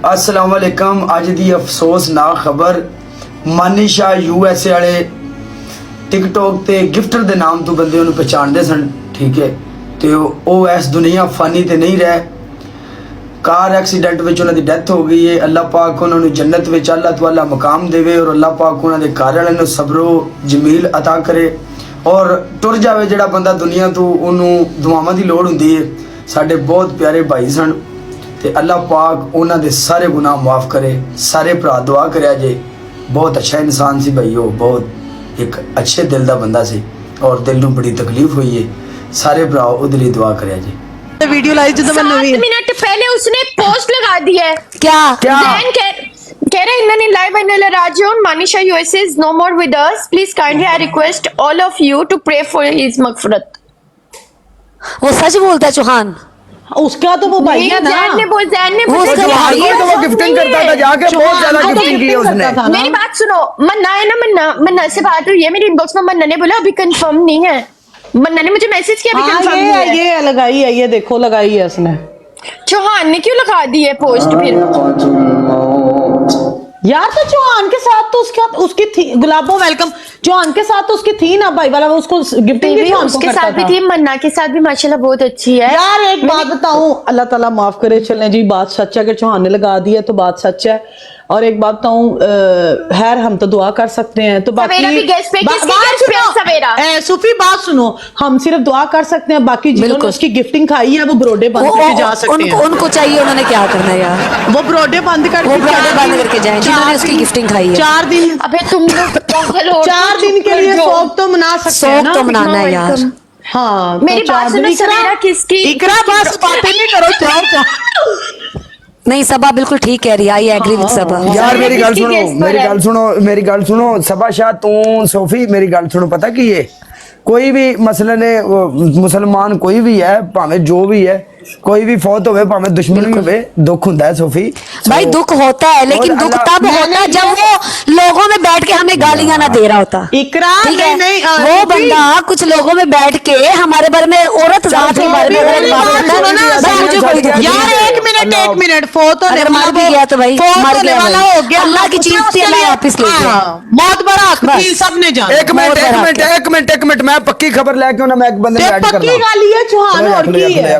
अस्सलाम वालेकुम। अज दी अफसोसनाक खबर, मानिशा USA वाले टिकटॉक ते गिफ्टर दे नाम तो बंदे उन्हें पहचानते सन, ठीक है, तो वो इस दुनिया फानी ते नहीं रहे। कार एक्सीडेंट में उन्होंने डेथ हो गई है। अल्लाह पाक उन्होंने जन्नत में अल्लाह तआला मकाम देवे और अल्लाह पाक उन्होंने घर वालों सब्रो जमील अता करे और टुर जावे जिहड़ा बंदा दुनिया तो उन्होंने दुआवां दी लोड़ हुंदी है। साडे बहुत प्यारे भाई सन ते अल्लाह पाक उन्होंने सारे गुनाह माफ़ करे। सारे भरा दुआ करे जे, बहुत अच्छा इंसान सी भाई, वो बहुत एक अच्छे दिल का बंदा सी और दिल नूं बड़ी तकलीफ हुई है। सारे भरा उहदे लई दुआ करे जे। वीडियो लाई जो 7 मिनट पहले उसने पोस्ट लगा दी है। क्या कह रहे इन्होंने live and Rajan Manisha USA is no more with us. Please kindly I request all of you to pray for his मगफरत। वो सच बोलता है चौहान? उसका तो वो भाई है ना, जैन ने वो गिफ्टिंग करता था जाके, बहुत ज्यादा गिफ्टिंग की उसने। मेरी बात सुनो, मन्ना है ना, मन्ना से बात हुई है मेरी इनबॉक्स में। मन्ना ने बोला अभी कंफर्म नहीं है। मन्ना ने मुझे मैसेज किया अभी कंफर्म नहीं है। ये लगाई है, ये देखो लगाई है उसने। चौहान ने क्यों लगा दी है पोस्ट फिर? यार तो चौहान के साथ तो उसकी थी, गुलाबो वेलकम, चौहान के साथ तो उसकी थी ना भाई वाला, वो उसको गिफ्टिंग भी उसके साथ भी थी, मन्ना के सात भी माशाल्लाह बहुत अच्छी है। यार एक बात बताऊं, अल्लाह ताला माफ करे, चलने जी बात सच है, अगर चौहान ने लगा दी है तो बात सच है। और एक बात बताऊं, खैर हम तो दुआ कर सकते हैं, तो बाकी सूफी बात सुनो, हम सिर्फ दुआ कर सकते हैं, बाकी जिन्होंने उसकी गिफ्टिंग खाई है वो ब्रोडे बंद करके जा सकते हैं। उनको चाहिए, उन्होंने क्या करना है यार, वो ब्रोडे बंद करके जाए जिन्होंने उसकी गिफ्टिंग खाई है। 4 दिन, अबे तुम लोग 4 दिन के लिए शौक तो मना सकते हैं ना, तो मनाना है यार। हाँ मेरी बात सुनो, सवेरा किसकी इकरा बस बातें नहीं करो। नहीं, सबा बिल्कुल ठीक कह रही है, आई एग्री विद सबा। यार मेरी गल सुनो सबा शाह, तू सोफी मेरी गल सुनो, पता की है, कोई भी मसलन मुसलमान कोई भी है, भावे जो भी है, कोई भी फौत होवे, भावे दुश्मन भी होवे, दुख होता है सोफी भाई, दुख होता है, लेकिन दुख तब होता है जब वो लोगों में बैठ के हमें गालियां ना दे रहा होता। इकरा नहीं, वो बंदा कुछ लोगों में बैठ के हमारे बारे में, औरत जात के बारे में यार, एक मिनट फोत अगर मर भी गया तो भाई मर गया, हो गया, अल्लाह की चीज थी, अल्लाह वापस ले गया। बहुत बड़ा हक सबने जाना। एक मिनट मैं पक्की खबर लेके मैं एक बंदे पक्की गाली है चौहान और की है।